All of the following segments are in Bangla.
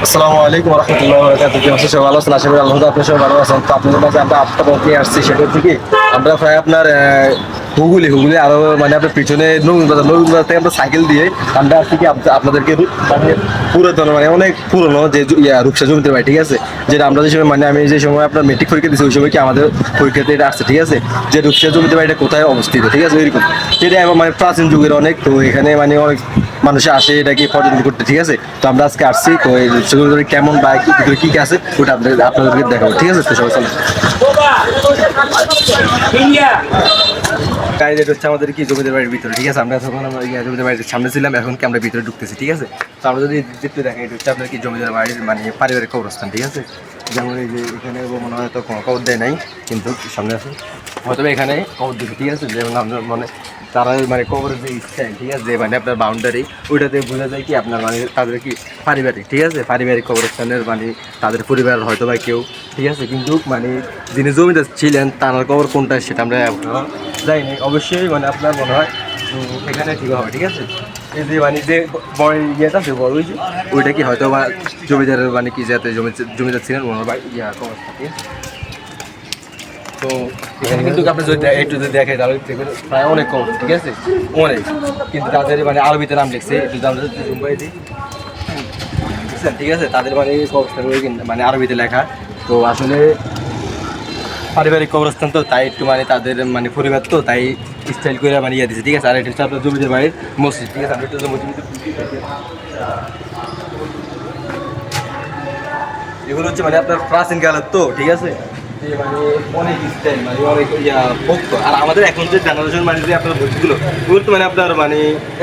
আসসালামু আলাইকুম রহমতুল্লাহ বরকাতুহু। কি অবস্থা? সবাই ভালো আছেন? আশা করি আল্লাহ আপনার সবাই ভালো আছেন। তো আপনাদের মাঝে আমরা আপনাদের নিয়ে আসছি, সেটা হচ্ছে কি আমরা প্রায় আপনার হুগলি আরো মানে আপনার পিছনে নবীন বাজার থেকে আমরা সাইকেল দিয়ে আমরা আসছি কি আপনাদেরকে মানে পুরাতন মানে অনেক পুরনো যে রূপসা জমিতে ভাই, ঠিক আছে, যেটা আমরা যে সময় মানে আমি যে সময় আপনার মেট্রিক পরীক্ষা দিচ্ছি ওই সময় কি আমাদের পরীক্ষাতে এটা আসছে, ঠিক আছে, যে রূপসা জমিতে ভাই এটা কোথায় অবস্থিত, ঠিক আছে, ওইরকম এটা এখন মানে প্রাচীন যুগের অনেক, তো এখানে মানে অনেক মানুষ আসে এটাকে পর্যটন করতে, ঠিক আছে। তো আমরা আজকে আসছি, তো এই সেগুলো কেমন বা ভিতরে কি কি আছে ওটা আপনাদেরকে দেখাবো, ঠিক আছে। তো সবাই চলো। গাড়ি এটা হচ্ছে আমাদের কি জমিদার বাড়ির ভিতরে, ঠিক আছে। আমরা তখন আমরা জমিদার বাড়ির সামনে ছিলাম, এখন কি আমরা ভিতরে ঢুকতেছি, ঠিক আছে। তো আমরা যদি দেখতে দেখেন এটা হচ্ছে আপনার কি জমিদার বাড়ির মানে পারিবারিক কবরস্থান, ঠিক আছে। যেমন এই যে এখানে মনে হয় তো কোনো কবর দেয় নাই, কিন্তু সামনে আছে হয়তো এখানে কবর দিচ্ছে, ঠিক আছে। যেমন আমরা মানে তারা মানে কবরের যে স্টাইল, ঠিক আছে, যে মানে আপনার বাউন্ডারি ওইটাতে বোঝা যায় কি আপনার মানে তাদের কি পারিবারিক, ঠিক আছে, পারিবারিক কবরস্থানের মানে তাদের পরিবার হয়তো বা কেউ, ঠিক আছে। কিন্তু মানে যিনি জমিদার ছিলেন তার কবর কোনটা সেটা আমরা যাইনি, অবশ্যই মানে আপনার মনে হয় এখানে ঠিক হবে, ঠিক আছে। এই যে মানে যে বড় ইয়েটা আছে বড় ওইটা কি হয়তো বা জমিদারের মানে কি যাতে জমিদার ছিলেন ওনার বা কবরস্থান, ঠিক আছে। তো এখানে কিন্তু আপনি যদি একটু যদি দেখেন তাহলে দেখবেন প্রায় অনেক কম, ঠিক আছে, অনেক, কিন্তু তাদের মানে আরবিতে নাম লিখছে, একটু আমরা যদি মুম্বাই দিই, বুঝছেন, ঠিক আছে, তাদের মানে কবরস্থান মানে আরবিতে লেখা। তো আসলে পারিবারিক কবরস্থান তো তাই একটু মানে তাদের মানে পরিবার তো তাই স্টাইল করে মানে ইয়ে দিচ্ছে, ঠিক আছে। আর এটা হচ্ছে আপনার জমিদের বাড়ির মসজিদ, ঠিক আছে। আমি একটু মসজিদ এগুলো হচ্ছে মানে আপনার প্রাচীন কালের তো, ঠিক আছে, যে মানে অনেক স্টাইল মানে অনেক ভক্ত। আর আমাদের এখন যে জেনারেশন মানে যে আপনার ভক্তিগুলো ওগুলো তো মানে আপনার মানে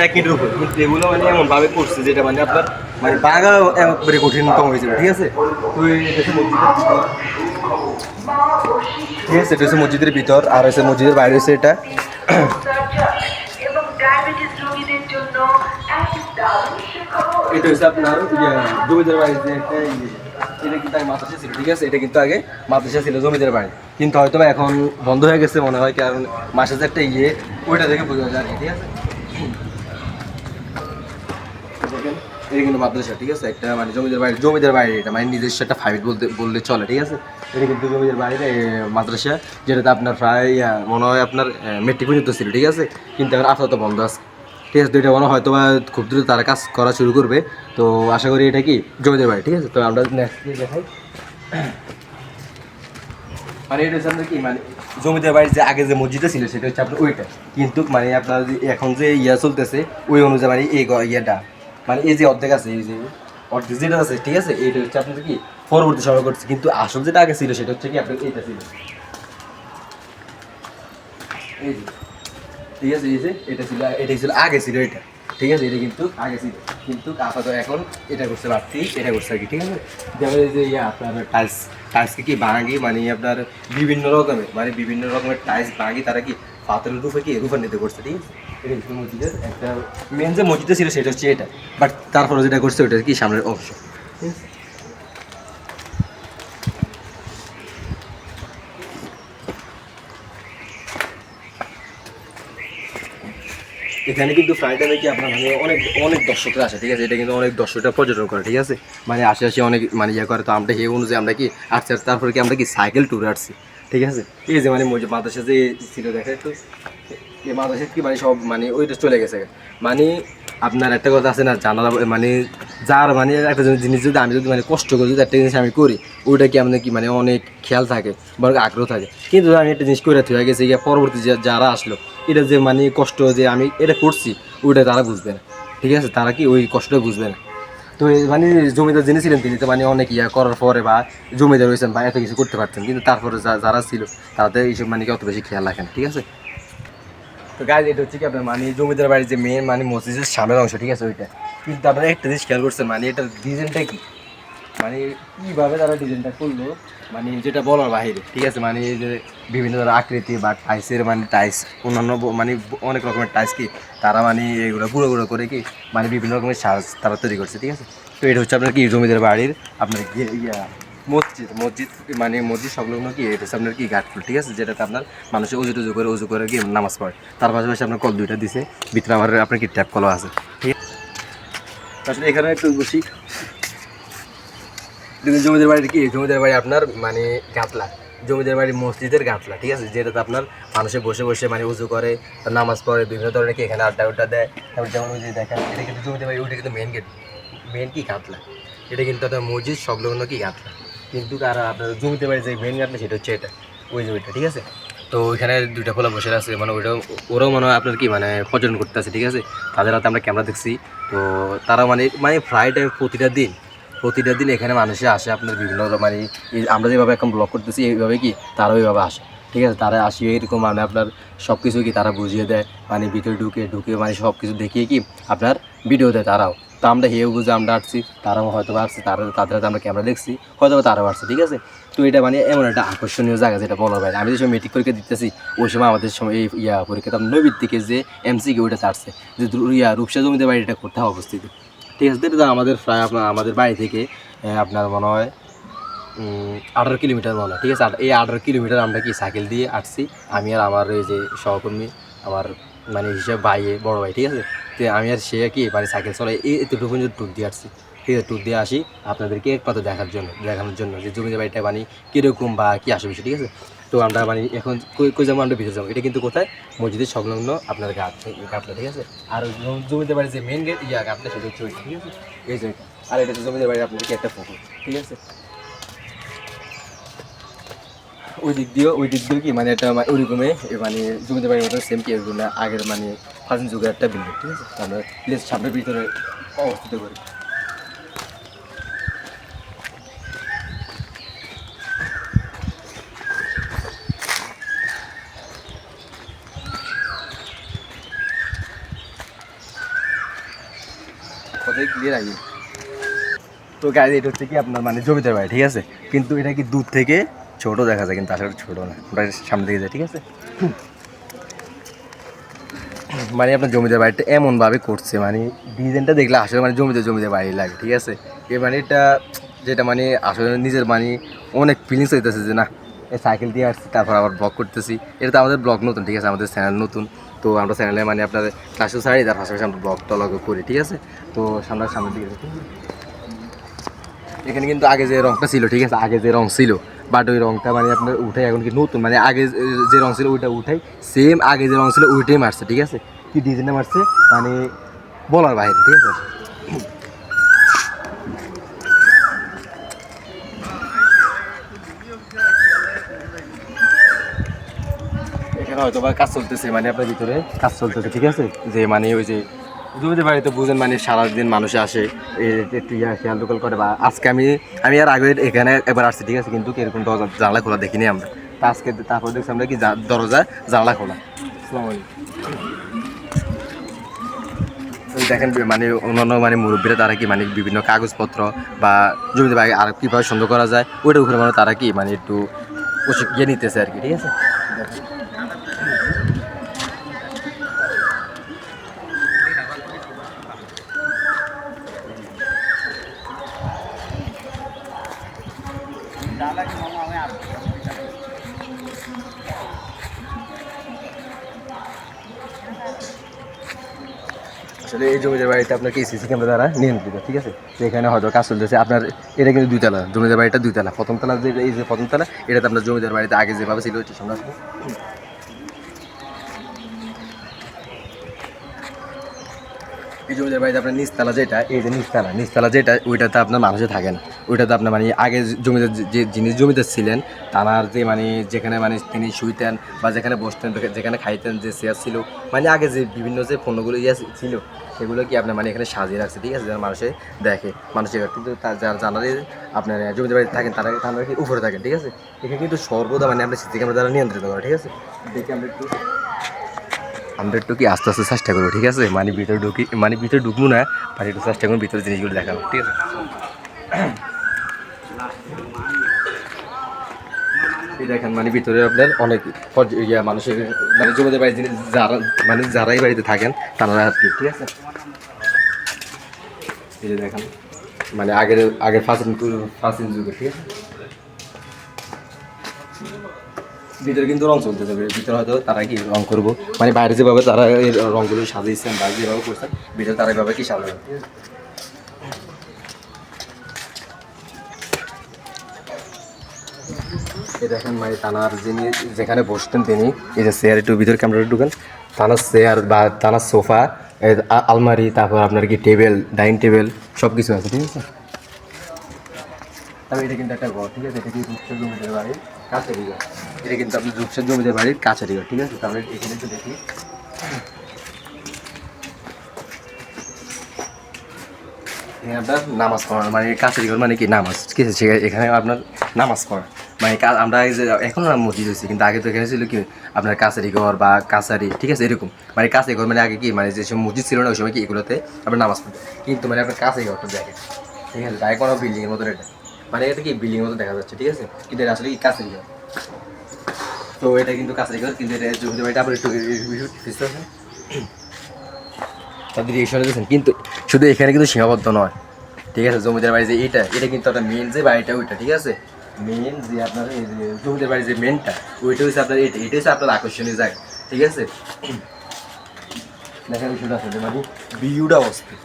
এক মিনিটের উপর, কিন্তু এগুলো মানে এমন ভাবে করছে যেটা মানে আপনার মানে বাঘা একবারে কঠিনতম হয়েছিল, ঠিক আছে। তো এটা হচ্ছে মসজিদের, ঠিক আছে, এটা হচ্ছে মসজিদের ভিতর, আর হচ্ছে মসজিদের বাইরে হচ্ছে এটা এটা হচ্ছে আপনার জমিদার বাড়ির যে একটা এটা কিন্তু আগে মাদ্রাসা ছিল, ঠিক আছে, এটা কিন্তু আগে মাদ্রাসা ছিল জমিদার বাড়ি, কিন্তু হয়তো বা এখন বন্ধ হয়ে গেছে মনে হয়, কারণ মাসে যে একটা ওইটা দেখে বোঝা যায়, ঠিক আছে। দেখেন এটা কিন্তু মাদ্রাসা, ঠিক আছে, একটা মানে জমিদার বাড়ি এটা মানে নিজস্ব একটা ফাইভ বললে চলে, ঠিক আছে। এটা কিন্তু জমিদার বাইরে মাদ্রাসা, যেটাতে আপনার প্রায় মনে হয় আপনার মেট্রিক পর্যন্ত ছিল, ঠিক আছে, কিন্তু এখন আপাতত বন্ধ আছে, ঠিক আছে। তো এটা মনে হয় হয়তো বা খুব দ্রুত তারা কাজ করা শুরু করবে, তো আশা করি এটা কি জমিদার বাড়ি, ঠিক আছে। তো আমরা নেক্সট দেখাই, মানে এটা হচ্ছে আপনার কি মানে জমিদার বাড়ির যে আগে যে মসজিদটা ছিল সেটা হচ্ছে আপনার ওইটা, কিন্তু মানে আপনার এখন যে চলতেছে ওই অনুযায়ী মানে এই ইয়েটা মানে এই যে অর্ধেক আছে, এই যে অর্ধেক যেটা আছে, ঠিক আছে, এইটা হচ্ছে আপনার কি পরবর্তী সময় করছে, কিন্তু আসল যেটা আগে ছিল সেটা হচ্ছে কি আপনার এইটা ছিল, এই যে, ঠিক আছে, এই যে এটা ছিল আগে ছিল এটা, ঠিক আছে, এটা কিন্তু আগে ছিল, কিন্তু আপাতত এখন এটা করছে বাড়তি, এটা করছে আর কি, ঠিক আছে। যেমন এই যে আপনার টাইলসকে কি ভাঙি মানে আপনার বিভিন্ন রকমের টাইলস ভাঙি তারা কি পাথরের রূপে কি রূপান্বিত করছে, ঠিক আছে। এটা কিন্তু মসজিদের একটা মেন যে মসজিদটা ছিল সেটা হচ্ছে এটা, বাট তারপরে যেটা করছে ওটা কি সামনের অংশ, ঠিক আছে। এখানে কিন্তু প্রায় টাইমে কি আপনার মানে অনেক অনেক দর্শকরা আসে, ঠিক আছে, এটা কিন্তু অনেক দর্শকরা পর্যটন করে, ঠিক আছে, মানে আশেপাশে অনেক মানে ইয়ে করে। তো আমরা সেই অনুযায়ী আমরা কি আসছি, আর তারপরে কি আমরা কি সাইকেল ট্যুরে আসছি, ঠিক আছে। এই যে মানে মাদ্রাসা যে ছিল দেখা একটু এই মাদ্রাসা কি মানে সব মানে ওইটা চলে গেছে, মানে আপনার একটা কথা আছে না জানালা মানে যার মানে একটা জিনিস যদি আমি যদি মানে কষ্ট করে যদি একটা জিনিস আমি করি ওইটা কি আমাদের কি মানে অনেক খেয়াল থাকে বা আগ্রহ থাকে, কিন্তু আমি একটা জিনিস করে হয়ে গেছে গিয়ে পরবর্তী যারা আসলো এটা যে মানে কষ্ট যে আমি এটা করছি ওইটা তারা বুঝবে না, ঠিক আছে, তারা কি ওই কষ্টটা বুঝবে না। তো মানে জমিদার যিনি ছিলেন তিনি তো মানে অনেক ইয়া করার পরে বা জমিদার হয়েছেন বা এত কিছু করতে পারতেন, কিন্তু তারপরে যারা ছিল তাদের এইসব মানে কি অত বেশি খেয়াল রাখেন, ঠিক আছে। তো গাইজ এটা হচ্ছে কি আপনার মানে জমিদার বাড়ির যে মেন মানে মসজিদের সামনের অংশ, ঠিক আছে, ওইটা, কিন্তু আপনারা একটা জিনিস খেয়াল করছেন মানে এটার ডিজাইনটা কি মানে কীভাবে তারা ডিজাইনটা করলো মানে যেটা বলার বাহিরে, ঠিক আছে। মানে এই যে বিভিন্ন ধরনের আকৃতি বা টাইসের মানে টাইস অন্যান্য মানে অনেক রকমের টাইস কি তারা মানে এগুলো গুঁড়ো গুঁড়ো করে কি মানে বিভিন্ন রকমের সাজ তারা তৈরি করছে, ঠিক আছে। তো এটা হচ্ছে আপনার কি জমিদার বাড়ির আপনার মসজিদ মানে মসজিদ সংলগ্ন কি এটা হচ্ছে আপনার কি ঘাটফুল, ঠিক আছে, যেটাতে আপনার মানুষের উজু করে কি নামাজ পড়ে, তার পাশাপাশি আপনার কল দুইটা দিছে, ভিতরে আবার আপনার কি ট্যাপ কলও আছে, ঠিক আছে। আসলে এখানে একটু বসি, দেখুন জমিদার বাড়ির কি জমিদার বাড়ি আপনার মানে গাতলা, জমিদার বাড়ি মসজিদের গাতলা, ঠিক আছে, যেটাতে আপনার মানুষে বসে বসে মানে উজু করে, নামাজ পড়ে, বিভিন্ন ধরনের কি এখানে আড্ডা দেয়। তারপর যেমন ওই যে দেখেন এটা কিন্তু জমিদার বাড়ি, ওইটা কিন্তু মেন গেট, মেন কি গাতলা, এটা কিন্তু একটা মসজিদ সংলগ্ন কি গাতলা। কিন্তু আর আপনার জমিদার বাড়ির যে মেন গাতলা সেটা হচ্ছে এটা, ওই যে ওইটা, ঠিক আছে। তো ওইখানে দুইটা ফোলা বসে আছে, মানে ওইটাও ওরাও মনে হয় আপনার কি মানে পর্যটন করতে আছে, ঠিক আছে। তাদের হাতে আমরা ক্যামেরা দেখছি। তো তারা মানে মানে ফ্রাই টাইম প্রতিটা দিন এখানে মানুষে আসে আপনার বিভিন্ন মানে আমরা যেভাবে এখন ব্লগ করতেছি এইভাবে কি তারা ওইভাবে আসে, ঠিক আছে। তারা আসিয়ে এরকম মানে আপনার সব কিছু কি তারা বুঝিয়ে দেয়, মানে ভিতরে ঢুকে মানে সব কিছু দেখিয়ে কি আপনার ভিডিও দেয় তারাও। তো আমরা হেউ বুঝে আমরা আসছি, তারাও হয়তো আসছি, তাদের হাতে আমরা ক্যামেরা দেখছি, হয়তো তারাও আসছে, ঠিক আছে। তো এটা মানে এমন একটা আকর্ষণীয় জায়গা যেটা বলার বাইরে। আমি যে সময় মেট্রিক পরীক্ষা দিতেছি ওই সময় আমাদের সময় এই পরীক্ষাটা নবীর থেকে যে এমসিকে ওইটা ছাড়ছে যে রূপসা জমিতে বাড়ি এটা কোথায় অবস্থিত, ঠিক আছে। এটা আমাদের প্রায় আপনার আমাদের বাড়ি থেকে আপনার মনে হয় 18 কিলোমিটার মনে হয়, ঠিক আছে। এই 18 কিলোমিটার আমরা কি সাইকেল দিয়ে আসছি, আমি আর আমার এই যে সহকর্মী, আমার মানে হিসাব বড় ভাই, ঠিক আছে। তো আমি আর সে কি মানে সাইকেল চলাই এতটুকু ট্যুর দিয়ে আসছি, ঠিক আছে। ট্যুর দিয়ে আসি আপনাদেরকে এক পাতা দেখানোর জন্য যে জমিদার বাড়িটা মানে কীরকম বা কী আসে বিষয়, ঠিক আছে। তো আমরা মানে এখন কই যাবো, আমরা ভিতরে যাবো। এটা কিন্তু কোথায়, মসজিদের সংলগ্ন আপনার গাতলা, ঠিক আছে। আর জমিদার বাড়ির যে মেন গেট গাতলা সেটা হচ্ছে ওইটা, ঠিক আছে, এই যে। আর এটা হচ্ছে জমিদার বাড়ি আপনাদেরকে একটা পুকুর, ঠিক আছে। ওই দিক দিয়েও কি মানে একটা ওইরকমে মানে জমিদার বাড়ির মতো সেম কি এরকম আগের মানে প্রাচীন যুগের একটা বিল্ডিং, ঠিক আছে। আমরা প্লেস সামনের ভিতরে অবস্থিত করি। কথাই ক্লিয়ার আগে। তো গাড়ি এটা হচ্ছে কি আপনার মানে জমিদার বাড়ি, ঠিক আছে। কিন্তু এটা কি দূর থেকে ছোট দেখা যায়, কিন্তু আসলে ছোট না, ওটা সামনে দিকে যায়, ঠিক আছে। মানে আপনার জমিদার বাড়িটা এমনভাবে করছে মানে ডিজাইনটা দেখলে আসলে মানে জমিদার বাড়ি লাগে, ঠিক আছে। এই মানে এটা যেটা মানে আসলে নিজের মানে অনেক ফিলিংস হইতেছে যে না এই সাইকেল দিয়ে আসছি, তারপর আবার ব্লগ করতেছি। এটা তো আমাদের ব্লগ নতুন, ঠিক আছে, আমাদের চ্যানেল নতুন। তো আমরা চ্যানেলে মানে আপনার ক্লাসও ছাড়ি, তার পাশাপাশি আমরা ব্লগ টলগ করি, ঠিক আছে। তো সামনের দিকে এখানে কিন্তু আগে যে রংটা ছিল, ঠিক আছে, আগে যে রং ছিল, বাট ওই রংটা মানে আপনার উঠে এখন কি নতুন মানে আগে যে রং ছিল ওইটা উঠাই সেম আগে যে রং ছিল ওইটাই মারছে, ঠিক আছে। কি ডিজাইনটা মারছে মানে বলার বাইরে, ঠিক আছে। এখানে হয়তো বা কাজ চলতেছে, মানে আপনার ভিতরে কাজ চলতেছে, ঠিক আছে। যে মানে ওই যে জমিদার বাড়িতে বুঝেন মানে সারাদিন মানুষ আসে একটু খেয়াল দোকাল করে। বা আজকে আমি আর আগে এখানে একবার আসছি, ঠিক আছে, কিন্তু এরকম দরজা জানলা খোলা দেখিনি আমরা। তা আজকে তারপর দেখছি আমরা কি দরজা জানলা খোলা। আসসালামু আলাইকুম। দেখেন মানে অন্যান্য মানে মুরব্বীরা তারা কি মানে বিভিন্ন কাগজপত্র বা জমিদার বাড়ি আর কীভাবে সুন্দর করা যায় ওইটার উপরে মানে তারা কি মানে একটু প্রশিক্ষণ নিতেছে আর কি, ঠিক আছে। আসলে এই জমিদার বাড়িতে আপনার কি সিসি ক্যামেরা দ্বারা নিয়ন্ত্রিত, ঠিক আছে। তো এখানে হয়তো কাজ চলতেছে আপনার। এটা কিন্তু 2 তলা, জমিদার বাড়িটা 2 তলা। প্রথম তলা যে এই যে প্রথম তলা এটাতে আপনার জমিদার বাড়িতে আগে যেভাবে ছিল ওইটা সামনে আসবো। এই জমিদার বাড়িতে আপনার নিচতলা যেটা, এই যে নিচতলা যেটা ওইটাতে আপনার মানুষে থাকে না। ওইটাতে আপনার মানে আগে জমিদার যে যিনি জমিদার ছিলেন তার যে মানে যেখানে মানে তিনি শুইতেন বা যেখানে বসতেন, যেখানে খাইতেন, যে চেয়ার ছিল, মানে আগে যে বিভিন্ন যে পণ্যগুলো ছিল সেগুলো কি আপনার মানে এখানে সাজিয়ে রাখছে, ঠিক আছে, যারা মানুষে দেখে মানুষের। কিন্তু যারা জানালে আপনার জমিদার বাড়িতে থাকেন তারা কি উপরে থাকেন, ঠিক আছে। এখানে কিন্তু সর্বদা মানে আমরা সিসি ক্যামেরা দ্বারা নিয়ন্ত্রিত করে, ঠিক আছে। দেখি আমরা একটু কি আস্তে আস্তে চেষ্টা করবো, ঠিক আছে। মানে ভিতরে ঢুকবো না, মানে একটু চেষ্টা করবো ভিতরে জিনিসগুলো দেখাবো, ঠিক আছে। এই দেখেন মানে ভিতরে আপনার অনেক মানুষের মানে জমিদার বাড়ির জিনিস যারা মানে যারাই বাড়িতে থাকেন তারা আর কি, ঠিক আছে। এই যে দেখেন মানে আগের প্রাচীন যুগে, ঠিক আছে। ভিতরে কিন্তু রং চলতেছে, ভিতরে হয়তো তারা কি রং করবো মানে বাইরে যেভাবে তারা এই রংগুলো সাজিয়েছেন বাইরে যেভাবে করছেন ভিতরে তারা এভাবে কি সাজাবে, এই দেখেন মানে তানার যিনি যেখানে বসতেন তিনি, এই যে চেয়ার একটু ভিতরে ক্যামেরা ঢুকেন, তানার চেয়ার বা তানার সোফা, আলমারি, তারপর আপনার কি টেবিল, ডাইনিং টেবিল সব কিছু আছে, ঠিক আছে। তবে এটা কিন্তু একটা ঘর, ঠিক আছে, এটা কি রূপসা জমিদার বাড়ির কাছেরই ঘর, এটা কিন্তু আপনি রূপসা জমিদার বাড়ির কাছেরই ঘর, ঠিক আছে। তারপরে এখানে একটু দেখি, এখানে আপনার নামাজ পড়ার মানে কাছেরই ঘর মানে কি নামাজ, ঠিক আছে, এখানে আপনার নামাজ পড়া মানে আমরা এই যে এখন মসজিদ হয়েছে, কিন্তু আগে তো এখানে ছিল কি আপনার কাছারি ঘর বা কাছারি, ঠিক আছে, এরকম মানে কাছে ঘর মানে আগে কি মানে যে সব মসজিদ ছিল না ওই সময় কি এগুলোতে আপনার নামাজ পড়তো, কিন্তু মানে আপনার কাছে ঘরটা দেখেন, ঠিক আছে, তাই কোনো বিল্ডিংয়ের মতো এটা মানে এটা কি বিল্ডিংয়ের মতো দেখা যাচ্ছে, ঠিক আছে, কিন্তু এটা আসলে কি কাছারি ঘর। তো এটা কিন্তু কাছারি ঘর, কিন্তু এটা জমিতে বাড়িটা আপনার একটু তাদের রিয়েকশন দিয়েছেন, কিন্তু শুধু এখানে কিন্তু সীমাবদ্ধ নয়, ঠিক আছে। জমিদার বাড়ি যে এটা কিন্তু একটা মেন যে বাড়িটা ওইটা, ঠিক আছে, মেন যে আপনার এই যে জমিদার বাড়ি যে মেনটা ওইটা হচ্ছে আপনার এটা হচ্ছে আপনার আকর্ষণীয় জায়গা, ঠিক আছে। দেখার বিষয়টা আসলে মানে ভিউটা অস্থির,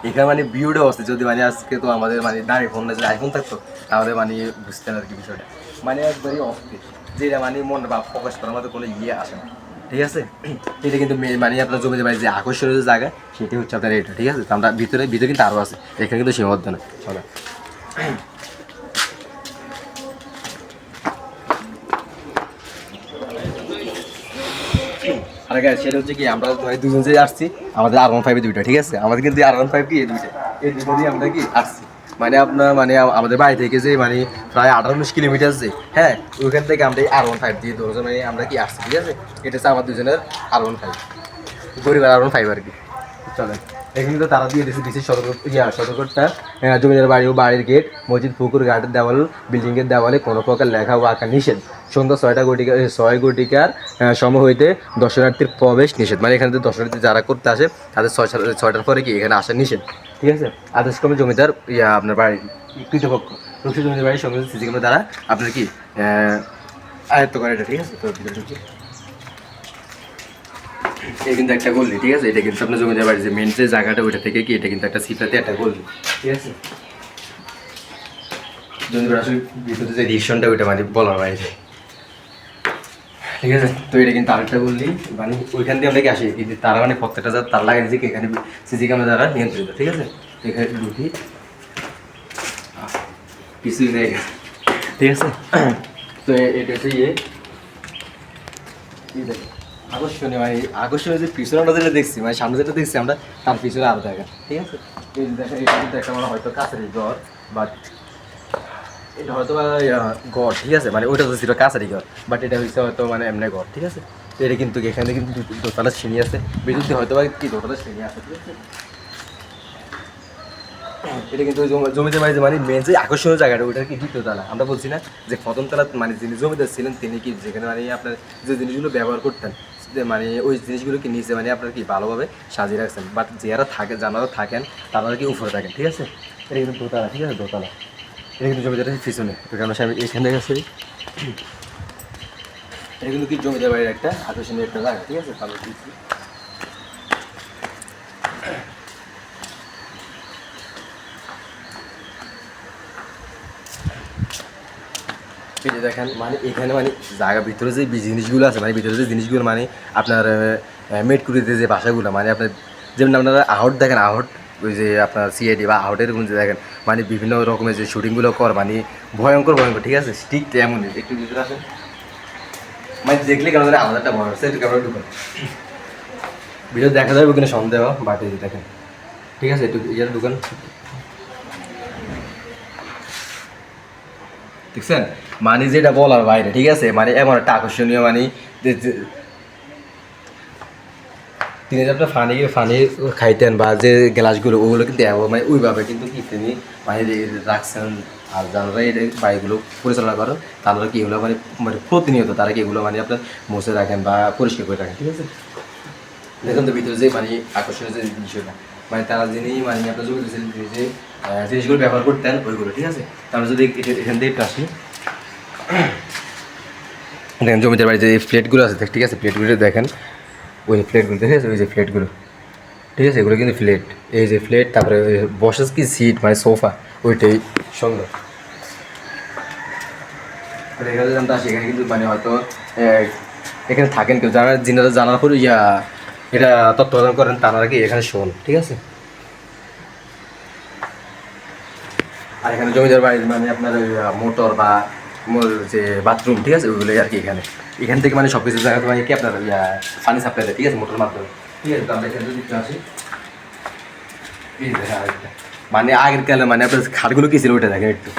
এখানে মানে ভিউটা অস্থির। যদি মানে আজকে তো আমাদের মানে দাঁড়িয়ে ফোন যদি আইফোন থাকতো তাহলে মানে বুঝতেন আর কি বিষয়টা, মানে একবারই অস্থির, যেটা মানে মন বা প্রকাশ করার মতো কোনো ইয়ে আসে না, ঠিক আছে। এটা কিন্তু মানে আপনার জমিতে বাড়ি যে আকর্ষণীয় জায়গা সেটি হচ্ছে আপনার এটা, ঠিক আছে। তো আমরা ভিতরে কিন্তু আরও আছে, এখানে কিন্তু সীমাবদ্ধ না চলে। আর সেটা হচ্ছে কি আমরা দুজন যে আসছি, আমাদের R15 দুইটা, ঠিক আছে, আমাদের কিন্তু R15 কি এই দুইটা দিয়ে আমরা কি আসছি, মানে আপনার মানে আমাদের বাড়ি থেকে যে মানে প্রায় 18-19 কিলোমিটার যে, হ্যাঁ, ওইখান থেকে আমরা এই R15 দিয়ে দুজন মানে আমরা কি আসছি, ঠিক আছে। এটা হচ্ছে আমার দুজনের R15, পরিবার R15 আর কি। চলেন এখানে তো তারা দিয়ে দিচ্ছে সতর্কতা, জমিদার বাড়ি ও বাড়ির গেট, মসজিদ, পুকুর, ঘাটের দেওয়াল, বিল্ডিংয়ের দেওয়ালে কোনো প্রকার লেখা ও আঁকা নিষেধ। সন্ধ্যা 6 ঘটিকার সময় হইতে দর্শনার্থীর প্রবেশ নিষেধ, মানে এখানে দর্শনার্থী যারা করতে আসে তাদের 6টার পরে কি এখানে আসা নিষেধ, ঠিক আছে। আদেশক্রমে জমিদার আপনার বাড়ি কৃতপক্ষ রূপসী জমিদার বাড়ির সঙ্গে সিসি ক্যামেরা দ্বারা আপনার কি আয়ত্ত করে এটা, ঠিক আছে। তো এটা কিন্তু একটা গল্লি, ঠিক আছে, এটা কিন্তু আপনার জমিদার বাড়ির যে মেন যে জায়গাটা ওইটা থেকে কি এটা কিন্তু একটা সিটটাতে একটা গল্লি, ঠিক আছে। জমিদার আসলে ভিতরে যে রিকশনটা ওইটা মানে বলার বাইরে, ঠিক আছে। তো এটা কিন্তু আরেকটা গল্লি, মানে ওইখান দিয়ে আমরা কি আসি, কিন্তু তারা মানে প্রত্যেকটা যা তার লাগাই দিয়েছে এখানে সিসি ক্যামেরা দ্বারা নিয়ন্ত্রিত, ঠিক আছে। এখানে ঢুকি কিছুই নেই, ঠিক আছে। তো এটা হচ্ছে আকর্ষণীয় মানে আকর্ষণীয় যে পিছনে যেটা দেখছি মানে সামনে যেটা দেখছি আমরা তার পিছনে আরো দেখা, ঠিক আছে। দেখেন এটা কিন্তু একটা মানে হয়তো কাছারি ঘর, বাট এটা হয়তো ঘর, ঠিক আছে, মানে ওইটা তো ছিল কাছারি ঘর, বাট এটা হচ্ছে হয়তো মানে এমনি ঘর, ঠিক আছে। তো এটা কিন্তু এখানে কিন্তু দোতলা শ্রেণী আছে, বিদ্যুৎ হয়তো বা কি দোতলা শ্রেণী আছে, ঠিক আছে। এটা কিন্তু জমিতে বাড়িতে মানে মেন যে আকর্ষণীয় জায়গাটা ওইটা কি দ্বিতীয়তলা, আমরা বলছি না যে প্রথম তলা মানে যিনি জমিদার ছিলেন তিনি কি যেখানে মানে আপনার যে জিনিসগুলো ব্যবহার করতেন মানে ওই জিনিসগুলো কি নিচে মানে আপনার কি ভালোভাবে সাজিয়ে রাখছেন, বাট যারা থাকে যারা থাকেন তারা কি উপরে থাকেন, ঠিক আছে। এটা কিন্তু দোতলা, ঠিক আছে, দোতলা। এটা কিন্তু জমিদারের পিছনে, কারণ আমি এখান থেকে আসি, এটা কিন্তু কি জমিদার বাড়ির একটা আকর্ষণীয় একটা জায়গা, ঠিক আছে। তাহলে এই যে দেখেন মানে এখানে মানে জায়গা ভিতরে যে জিনিসগুলো আছে মানে ভিতরে যে জিনিসগুলো মানে আপনার মেটকুরিতে যে বাসাগুলো মানে আপনার যেমন আপনারা আহট দেখেন, আহট ওই যে আপনার সিআইডি বা আহটের মধ্যে দেখেন মানে বিভিন্ন রকমের যে শুটিংগুলো কর মানে ভয়ঙ্কর ভয়ঙ্কর, ঠিক আছে, স্ট্রিক্ট এমনই একটু ভিতরে আসেন মানে দেখলে কেন জানে আলাদা একটা ভয় হচ্ছে, একটু ক্যামেরা ঢুকেন ভিডিও দেখা যাবে ওখানে সন্দেহ বাট এই দেখেন, ঠিক আছে, একটু ইয়ে ঢুকেন, দেখছেন মানে যেটা বলার বাইরে, ঠিক আছে, মানে এমন একটা আকর্ষণীয় মানে তিনি যে আপনার ফানি খাইতেন বা যে গ্লাসগুলো ওগুলো কিন্তু মানে ওইভাবে কিন্তু কি তিনি মানে রাখছেন। আর যারা এই বাড়িগুলো পরিচালনা করেন তারা কি এগুলো মানে মানে প্রতিনিয়ত তারা কি এগুলো মানে আপনার মুছে রাখেন বা পরিষ্কার করে রাখেন, ঠিক আছে। দেখুন তো ভিতরে যে মানে আকর্ষণীয় যে বিষয়টা মানে তারা যিনি মানে আপনার জমি যে জিনিসগুলো ব্যবহার করতেন ওইগুলো, ঠিক আছে। তারপরে যদি এখান থেকে একটু আসি দেখেন জমিদার বাড়ি যে ফ্ল্যাটগুলো আছে, ঠিক আছে, প্লেটগুলো দেখেন ওই যে ফ্ল্যাটগুলো, ঠিক আছে, ওই যে ফ্ল্যাটগুলো, ঠিক আছে, এগুলো কিন্তু ফ্ল্যাট, এই যে ফ্ল্যাট, তারপরে বসার কি সিট মানে সোফা ওইটাই সুন্দর, এখানে যদি আমরা আসি এখানে কিন্তু মানে হয়তো এখানে থাকেন কেউ যারা যিনারা জানার পর এটা তত্ত্বাবধান করেন তারা কি এখানে শোন, ঠিক আছে। আর এখানে জমিদার বাড়ির মানে আপনার ওই মোটর বা যে বাথরুম, ঠিক আছে, ওইগুলো আর কি এখান থেকে মানে সব কিছু জায়গাতে মানে কি আপনার পানি সাপ্লাই দেয়, ঠিক আছে, মোটর মাধ্যমে, ঠিক আছে। তো আমরা এখানে যদি আসি মানে আগের কালে মানে আপনার খাটগুলো কি ছিল ওইটা দেখেন একটু,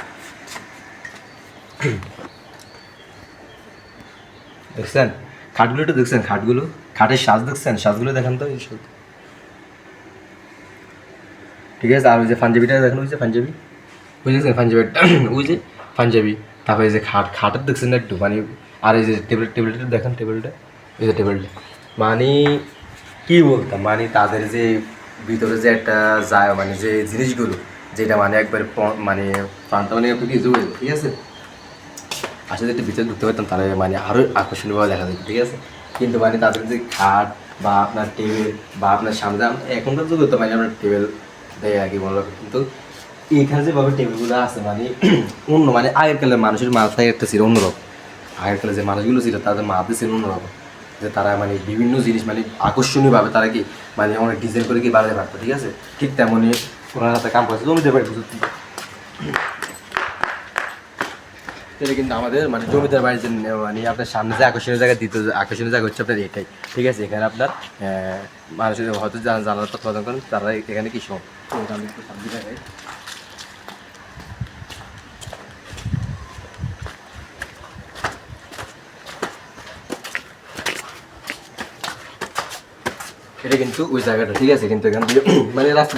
দেখছেন খাটগুলো একটু দেখছেন, খাটের সাজ দেখছেন, সাজগুলো দেখেন তো এইসব, ঠিক আছে। আর ওই যে পাঞ্জাবিটা দেখেন, ওই যে পাঞ্জাবি বুঝেছেন, পাঞ্জাবিটা ওই যে পাঞ্জাবি, তারপরে এই যে খাটের দেখছেন না একটু মানে, আর এই যে টেবিলটা দেখেন, এই যে টেবিলটা মানে কি বলতাম মানে তাদের যে ভিতরে যে একটা যায় মানে যে জিনিসগুলো যেটা মানে একবার মানে প্রাণটা মানে একটু কিছু, ঠিক আছে। আসলে একটু ভিতরে ঢুকতে পারতাম তাহলে মানে আরও আকর্ষণীয়ভাবে দেখা যেত, ঠিক আছে। কিন্তু মানে তাদের যে খাট বা আপনার টেবিল বা আপনার সামনে এখনকার যুগে তো মানে আপনার টেবিল দেয় আর কি বললো, কিন্তু এইখানে যেভাবে টেবিলগুলো আছে মানে অন্য মানে আগের কালের মানুষের মাথায় একটা ছিল অন্যরকম, আগের কালে যে মানুষগুলো ছিল তাদের মাথায় ছিল অন্যরকম, যে তারা মানে বিভিন্ন জিনিস মানে আকর্ষণীয়ভাবে তারা কি মানে অনেক ডিজাইন করে কি বাড়াতে পারতো, ঠিক আছে। ঠিক তেমনই ওনার হাতে কাম করেছে জমিতে পারি বুঝতে, এটা কিন্তু আমাদের মানে জমিদার বাড়ির যে মানে আপনার সামনে যে আকর্ষণীয় জায়গা দিতে আকর্ষণীয় জায়গা হচ্ছে আপনার এটাই, ঠিক আছে। এখানে আপনার মানুষের হয়তো জানার তত্ত্বাবধান করেন তারা এখানে কি সব সামনে জায়গায় এটা কিন্তু ওই জায়গাটা, ঠিক আছে। কিন্তু এখান থেকে মানে রাস্তা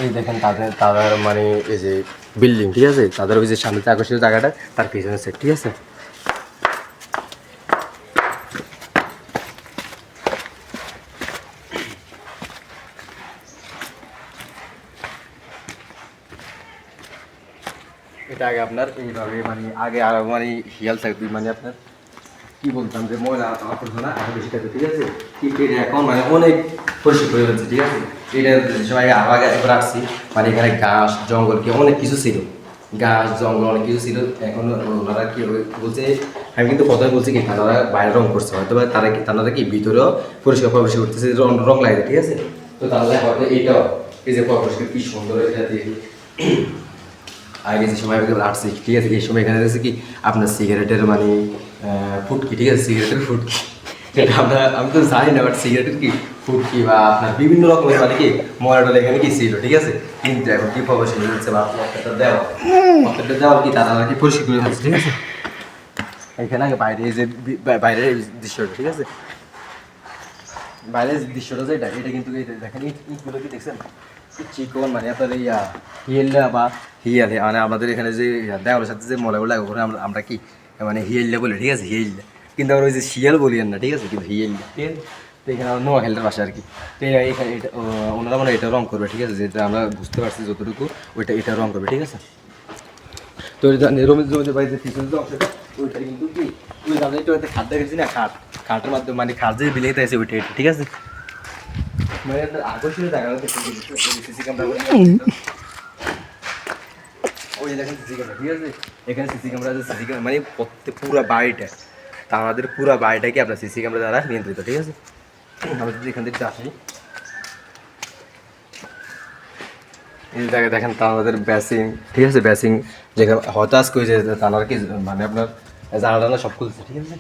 এই দেখেন তাদের মানে এই যে বিল্ডিং, ঠিক আছে, তাদের ওই যে সামনে আকর্ষণীয় জায়গাটা তার পিছনে সেট, ঠিক আছে। এটা আগে আপনার এইভাবে মানে আগে আরো মানে হিয়াল থাকবে মানে আপনার কি বলতাম যে ময়লা আবর্জনা আরো বেশি থাকবে, ঠিক আছে। কিন্তু এটা এখন মানে অনেক পরিষ্কার হয়ে যাচ্ছে, ঠিক আছে। এটা সবাই আরো আগে একবার আসছি মানে এখানে গাছ জঙ্গল কি অনেক কিছু ছিল, গাছ জঙ্গল অনেক কিছু ছিল। এখন ওনারা কি বলছে, আমি কিন্তু প্রথমে বলছি কি তারা বাইরে রং করছে, হয়তো বা তারা কি ভিতরেও পরিষ্কার পরিষ্কার করতেছে, রং লাগে, ঠিক আছে। তো তাহলে হয়তো এইটাও এই যে পরিষ্কার কি সুন্দর এটা দিয়ে আগে যে সময় আসছি, ঠিক আছে। এই সময় এখানে দেখছি কি আপনার সিগারেটের মানে ফুটকি, ঠিক আছে, সিগারেটের ফুটকি, এটা আমি তো জানি না, বাট সিগারেটের কি ফুটকি বা আপনার বিভিন্ন রকমের মানে কি ময়লাটা এখানে কি ছিল, ঠিক আছে। কিন্তু এখন কি প্রবেশন হচ্ছে বা আপনার দেওয়া কি তারা কি পরিষ্কার করে ফেলছে, ঠিক আছে। এখানে আগে বাইরে যে বাইরের দৃশ্যটা, ঠিক আছে, বাইরের দৃশ্যটা যেটা এটা কিন্তু দেখেন ইটগুলো কি দেখছেন চিকন মানে আপনার হিয়েলটা বা হিয়াল মানে আমাদের এখানে যে দেওয়ালের সাথে যে মলাগুলো ওখানে আমরা কি মানে হিয়েলটা বলি, ঠিক আছে, হিয়েলটা। কিন্তু আমরা ওই যে শিয়াল বলি না, ঠিক আছে, কিন্তু হিয়েলটা, ঠিক আছে। তো এখানে আমার নোয়াখালীর বাসা আর কি। তো এখানে এটা ওনারা মানে এটা রং করবে, ঠিক আছে, যেটা আমরা বুঝতে পারছি যতটুকু এটা রং করবে, ঠিক আছে। তো জমিতে বাড়িতে পিছনে যে অংশটা ওইটা কিন্তু কি ওই আমরা একটু খাট দেখেছি না, খাটের মাধ্যমে মানে খাট যে বিলেতে আছে ওইটা, ঠিক আছে। মানে আকর্ষণীয় জায়গা সিসি ক্যামেরা ওই দেখেন সিসি ক্যামেরা, ঠিক আছে। এখানে সিসি ক্যামেরা আছে, সিসি ক্যামেরা মানে প্রত্যেক পুরো বাড়িটা, তা আমাদের পুরো বাড়িটাকে আপনার সিসি ক্যামেরা দ্বারা নিয়ন্ত্রিত, ঠিক আছে। আমরা যদি এখান থেকে আসি এই জায়গায় দেখেন তা আমাদের বেসিং, ঠিক আছে, বেসিং যেখানে হয়তো আজকে ওই যে তার কি মানে আপনার জানা টানা সব খুলছে, ঠিক আছে।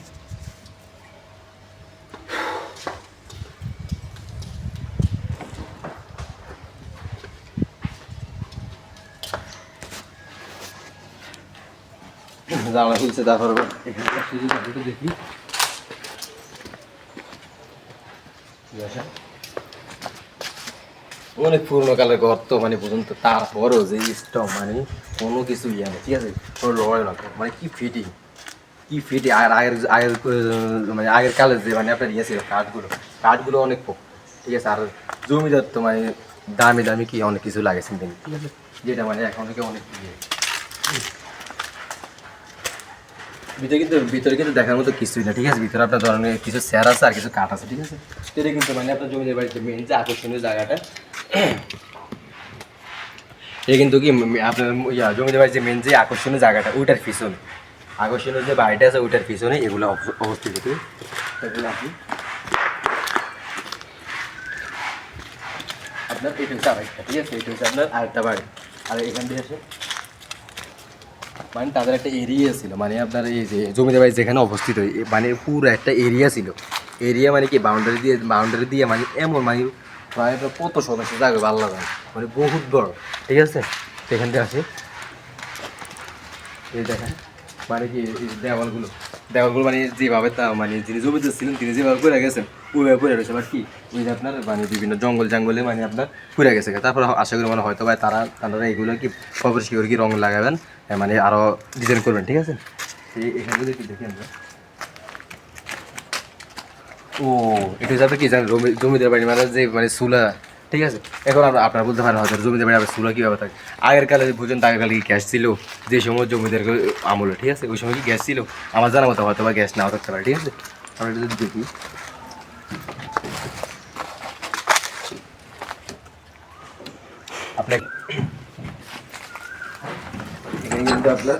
জানা খুলছে, তারপর দেখি অনেক পুরোনো কালের ঘর তো মানে পর্যন্ত, তারপরও যে স্টক মানে কোনো কিছু ইয়ে নেই, ঠিক আছে, কোনো লড়াই না মানে কি ফিটি আর আগের মানে আগের কালের যে মানে আপনার ইয়ে ছিল কাঠগুলো অনেক কম, ঠিক আছে। আর জমিদার তো মানে দামি দামি কি অনেক কিছু লাগেছেন তিনি, ঠিক আছে, যেটা মানে এখন থেকে অনেক ইয়ে ভিতরে কিন্তু দেখার মতো কিছুই না, ঠিক আছে। ভিতরে আপনার ধরনের কিছু চেয়ার আছে আর কিছু কাঠ আছে, ঠিক আছে। এটা কিন্তু মানে আপনার জমিদার বাড়িতে মেন যে আকর্ষণীয় জায়গাটা এটা কিন্তু কি আপনার জমিদার বাড়ির যে মেন যে আকর্ষণীয় জায়গাটা ওইটার পিছনে, আকর্ষণীয় যে বাড়িটা আছে ওইটার পিছনে এগুলো অবস্থিত। এগুলো আপনি আপনার এটা হচ্ছে আরেকটা, ঠিক আছে, এটা হচ্ছে আপনার আরেকটা বাড়ি। আর এখান দিয়ে আসে মানে তাদের একটা এরিয়া ছিল, মানে আপনার এই যে জমিদার বাড়ি যেখানে অবস্থিত মানে পুরো একটা এরিয়া ছিল। এরিয়া মানে কি বাউন্ডারি দিয়ে মানে এমন মানে প্রায় কত শতাংশ জায়গা আল্লাহ জানে, মানে বহুত বড়, ঠিক আছে। সেখান থেকে আসে এই দেখেন মানে কি দেওয়ালগুলো মানে যেভাবে তা মানে যিনি জমিতে ছিলেন তিনি যেভাবে করে গেছেন ওইভাবে করে রয়েছে, বাট কি ওই যে আপনার মানে বিভিন্ন জঙ্গলে মানে আপনার পুড়ে গেছে। তারপর আশা করি মানে হয়তো বা তারা এগুলো কি পরিষ্কার করে কি রং লাগাবেন, মানে আরও ডিজাইন করবেন, ঠিক আছে। এখানে যদি কি দেখি আমরা, ও এটা হচ্ছে আপনার কি জানেন জমিদার বাড়ি মানে যে মানে চুলা, ঠিক আছে। এখন আপনারা বলতে পারেন হয়তো জমিদার বাড়ি আবার চুলা কীভাবে থাকে। আগের কালে বুঝেন আগের কালে কি গ্যাস ছিল, যে সময় জমিদার আমলে, ঠিক আছে, ওই সময় কি গ্যাস ছিল আমার জানা মতো, হয়তো বা গ্যাস নাও থাকতে পারে, ঠিক আছে। আমরা এটা যদি দেখি আপনার এখানে কিন্তু আপনার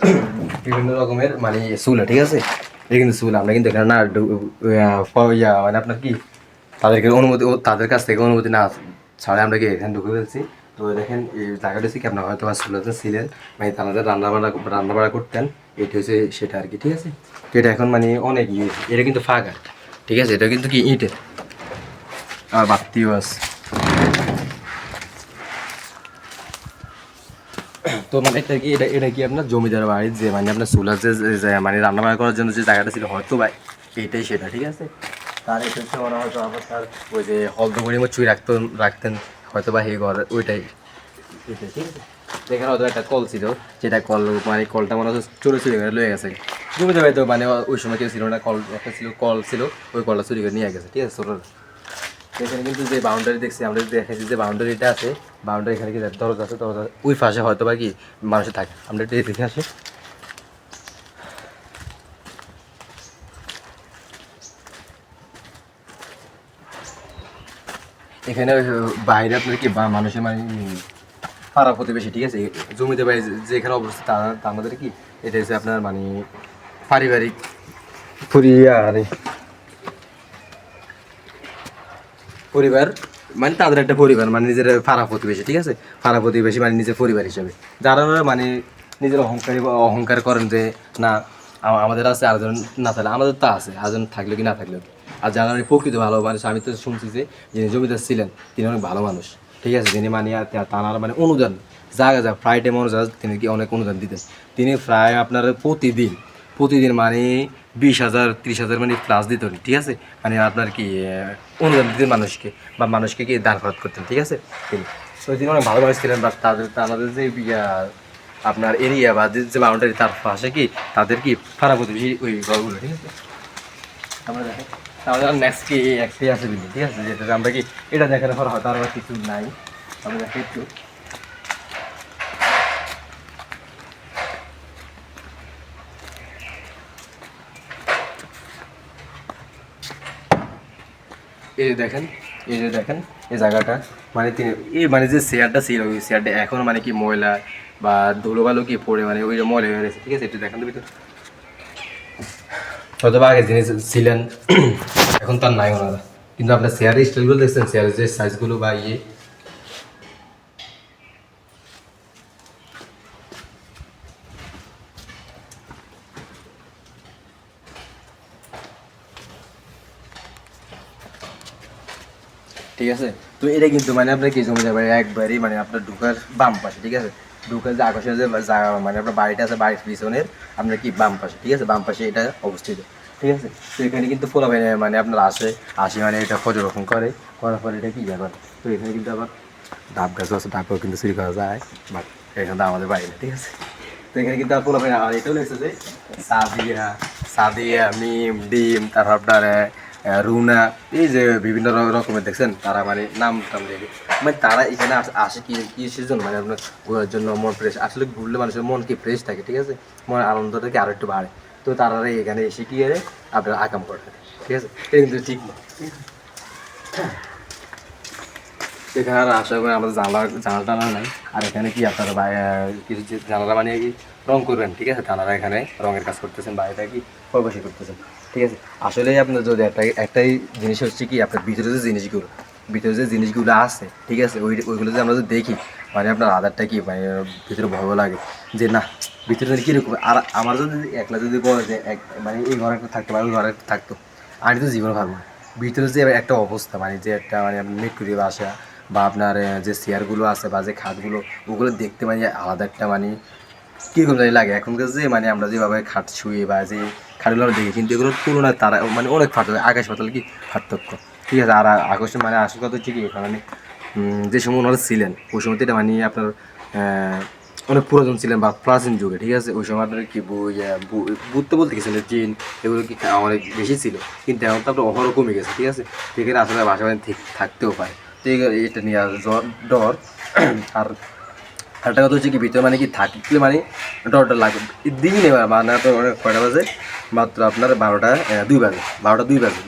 বিভিন্ন রকমের মানে চুলা, ঠিক আছে। এটা কিন্তু চুলা আমরা কিন্তু এখানে না মানে আপনার কি তাদের কাছ থেকে অনুমতি না ছাড়া আমরা কি এখানে ঢুকে ফেলছি। তো দেখেন এই জায়গাটা হচ্ছে কি আপনার হয়তো বা চুলাতে ছিলেন মানে তাদের রান্নাবাড়া করতেন, এটা হচ্ছে সেটা আর কি, ঠিক আছে। তো এটা এখন মানে অনেক এটা কিন্তু ফাঁকা, ঠিক আছে। এটা কিন্তু কি ইটের আর বাত্তিও আছে। তো মানে এটা কি আপনার জমিদার বাড়ির যে মানে আপনার চুলার যে মানে রান্নাবান্না করার জন্য যে জায়গাটা ছিল হয়তো বা এইটাই সেটা, ঠিক আছে। তার এটা হচ্ছে মনে হয়তো আবার তার ওই যে হলদগুড়ি চুই রাখতেন হয়তো বা এই ঘর ওইটাই এটাই, ঠিক আছে। যেখানে হয়তো একটা কল ছিল, যেটা মানে কলটা মনে হচ্ছে চুরি করে লয়ে গেছে জমিদার বাড়িতে, মানে ওই সময় কেউ ছিল না, একটা কল ছিল, ওই কলটা চুরি করে নিয়ে গেছে, ঠিক আছে ছোটোর। এখানে কিন্তু যে বাউন্ডারি দেখছি আমরা দেখেছি যে বাউন্ডারিটা আছে, বাউন্ডারি এখানে কি দরজা আছে, দরজা ওই পাশে হয়তো বা কি মানুষের থাকে। আমরা এটা দেখে আসি এখানে বাইরে আপনার কি বা মানুষের মানে পাড়া প্রতিবেশী, ঠিক আছে। জমিতে বাড়ি যেখানে অবস্থিত আমাদের কি এটা হচ্ছে আপনার মানে পারিবারিক পরিবার, মানে তাদের একটা পরিবার মানে নিজের পাড়া প্রতিবেশী, ঠিক আছে। পাড়া প্রতিবেশী মানে নিজের পরিবার হিসেবে যারা মানে নিজের অহংকার করেন যে না আমাদের আছে আরেকজন না থাকলে আমাদের তা আছে, আরেকজন থাকলে কি না থাকলেও কি। আর যারা প্রকৃত ভালো মানুষ, আমি তো শুনছি যে যিনি জমিদার ছিলেন তিনি অনেক ভালো মানুষ, ঠিক আছে। তিনি মানে তার মানে অনুদান প্রায় টাইম অনুদান তিনি কি অনেক অনুদান দিতেন। তিনি প্রায় আপনার প্রতিদিন মানে 20,000 30,000 মানে প্লাস দিতেন, ঠিক আছে। মানে আপনার কি অনুদান দিতেন মানুষকে, বা মানুষকে কি দান খরচ করতেন, ঠিক আছে। তিনি অনেক ভালো মানুষ ছিলেন, বাট আমাদের যে আপনার এরিয়া বা যে বাউন্ডারি তার পাশে কি তাদের কি ফারা প্রতিবেশী ওই ঘরগুলো, ঠিক আছে। আমরা দেখেন তাহলে নেক্সট কি একটাই আছে বিল্ডিং, ঠিক আছে, যেটা আমরা কি এটা দেখার পর হয়তো আর কিছু নাই। আমরা দেখি একটু এই যে দেখেন এই জায়গাটা মানে তিনি মানে যে চেয়ারটা ছিল ওই চেয়ারটা এখন মানে কি ময়লা বা ধুলোবালু কি পড়ে মানে ওই ময়লা হয়ে গেছে, ঠিক আছে। একটু দেখেন তো ভিতরে হয়তো বা আগে যিনি ছিলেন এখন তার নাই ওনারা, কিন্তু আপনার চেয়ারের স্টাইলগুলো দেখছেন, চেয়ারের যে সাইজগুলো বা ঠিক আছে। তো এটা কিন্তু মানে আপনার কি জমি যাবে একবারই মানে আপনার ঢুকার বাম পাশে, ঠিক আছে। ঢুকার যে আকর্ষণীয় যে জায়গা মানে আপনার বাড়িটা আছে বাড়ির পিছনের আপনার কি বাম পাশে, ঠিক আছে, বাম পাশে এটা অবস্থিত, ঠিক আছে। তো এখানে কিন্তু পোলা মানে আপনার আসে মানে এটা পর্যবেক্ষণ করার পরে এটা কি ব্যাপার। তো এখানে কিন্তু আবার ডাব গাছও আছে, ডাবও কিন্তু চুরি করা যায়, বাট এখানে আমাদের বাড়ি না, ঠিক আছে। তো এখানে কিন্তু পোলা আর এটাও লেগেছে যে সাদিয়া মিম ডিম, তারপর আপনার রুনা, এই যে বিভিন্ন রকমের দেখছেন তারা মানে নাম টাম লেগে মানে তারা এখানে আসে কি কিসের জন্য, মানে আপনার ঘোরার জন্য, মন ফ্রেশ আসলে ঘুরলে মানুষের মন কি ফ্রেশ থাকে, ঠিক আছে, মনের আনন্দটা কি আরও একটু বাড়ে। তো তারা এখানে এসে কি আপনার আকাম করে থাকে, ঠিক আছে। এটা কিন্তু ঠিক না। এখানে আর আশা করি আমাদের জানালা টানা নাই। আর এখানে কি আপনারা কিছু যে জানালা বানিয়ে কি রং করবেন, ঠিক আছে? তারা এখানে রঙের কাজ করতেছেন, বাইরেটা কি প্রবাসী করতেছেন, ঠিক আছে? আসলে আপনার যদি একটাই জিনিস হচ্ছে কি, আপনার ভিতরে যে জিনিসগুলো আছে, ঠিক আছে, ওইগুলো যদি আমরা যদি দেখি, মানে আপনার আধারটা কি মানে ভিতরে ভয় লাগে যে না ভিতরে কীরকম। আর আমার যদি একলা যদি বলে যে মানে এই ঘরে একটা থাকতো বা ওই ঘরে একটা থাকতো, আমি তো জীবন পারবো না। ভিতরে যে একটা অবস্থা, মানে যে একটা মানে মেকুরি বাসা বা আপনার যে চেয়ারগুলো আছে বা যে খাটগুলো, ওগুলো দেখতে মানে আলাদা একটা মানে কীরকম জানি লাগে। এখনকার যে মানে আমরা যেভাবে খাট শুয়ে বা যে খাটগুলো আমরা দেখি, কিন্তু এগুলোর তুলনায় তারা মানে অনেক পার্থক্য, আকাশ পাতাল কি পার্থক্য, ঠিক আছে? আর আকর্ষণ মানে আসল কথা হচ্ছে কি, মানে যে সময় ওনারা ছিলেন ওই সময়তে এটা মানে আপনার অনেক পুরাতন ছিলেন বা প্রাচীন যুগে, ঠিক আছে? ওই সময় আপনার কি বুঝতে বলতে গেছিলেন জিন, এগুলো কি অনেক বেশি ছিল, কিন্তু এখন তো আপনার অহরও কমে গেছে, ঠিক আছে? এখানে আসলে বাসা বাড়ি ঠিক থাকতেও পারে, তো এটা নিয়ে আর ডর। আর একটা কথা হচ্ছে কি, ভিতরে মানে কি থাকলে মানে ডরটা লাগবে দিনে, মানে আপনার অনেক কয়টা বাজে, মাত্র আপনার 12টা 2 বাজে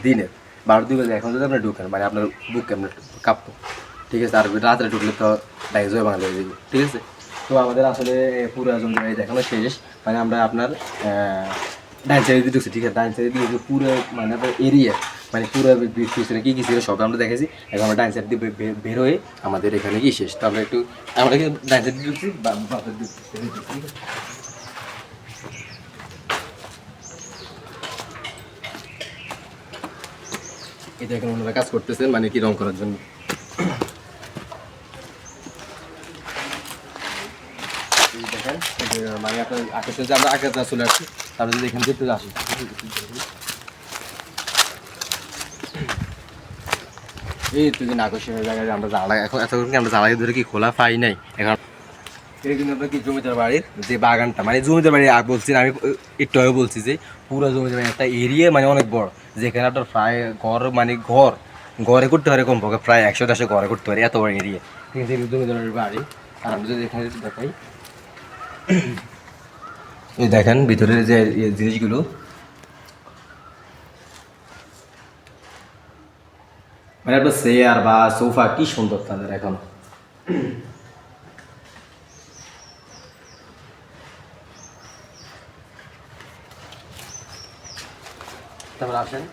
দিনের 12টা 2 বাজে। এখন যদি আপনি ঢুকেন মানে আপনার বুক আপনার কাঁপতো, ঠিক আছে? আর রাত্রে ঢুকলে তো ডাইজ হয়ে বাংলা হয়ে যাবে, ঠিক আছে? তো আমাদের আসলে পুরো জমি দেখানো শেষ। মানে আমরা আপনার ডাইন সাইডে দিয়ে ঢুকছি, ঠিক আছে? ডাইন সাইডে দিয়ে পুরো মানে আপনার এরিয়া মানে পুরো পিছনে কী কী ছিল সব আমরা দেখেছি। এখন আমরা ডাইন সাইড দিয়ে বের হয়ে আমাদের এখানে কি শেষ। তো আমরা আমরা কিন্তু ডাইন সাইড দিয়ে ঢুকছি বা এটা এখন ওনারা কাজ করতেছেন মানে কি রং করার জন্য। দেখেন মানে আপনার আকাশে যে আমরা আকাশে চলে আসছি, তারপরে যদি এখান থেকে আসি, এই তুই কিন্তু আকর্ষণীয় জায়গায় আমরা জ্বালা এখন এতক্ষণ আমরা জ্বালাই ধরে কি খোলা পাই নাই। এখন এটা কিন্তু আপনার কি জমিদার বাড়ির যে বাগানটা, মানে জমিদার বাড়ি বলছি আমি একটু আগে বলছি যে পুরো জমিদার বাড়ি একটা এরিয়া মানে অনেক বড়, যেখানে আপনার প্রায় ঘরে করতে পারে কমপক্ষে প্রায় 100-150 ঘরে করতে পারে, এত বড় এরিয়া, ঠিক আছে? জমিদার বাড়ি। আর আমি যদি এখানে দেখাই, এই দেখেন ভিতরের যে জিনিসগুলো, মানে একটা চেয়ার বা সোফা কি সুন্দর তাদের এখন। তারপর আসেন,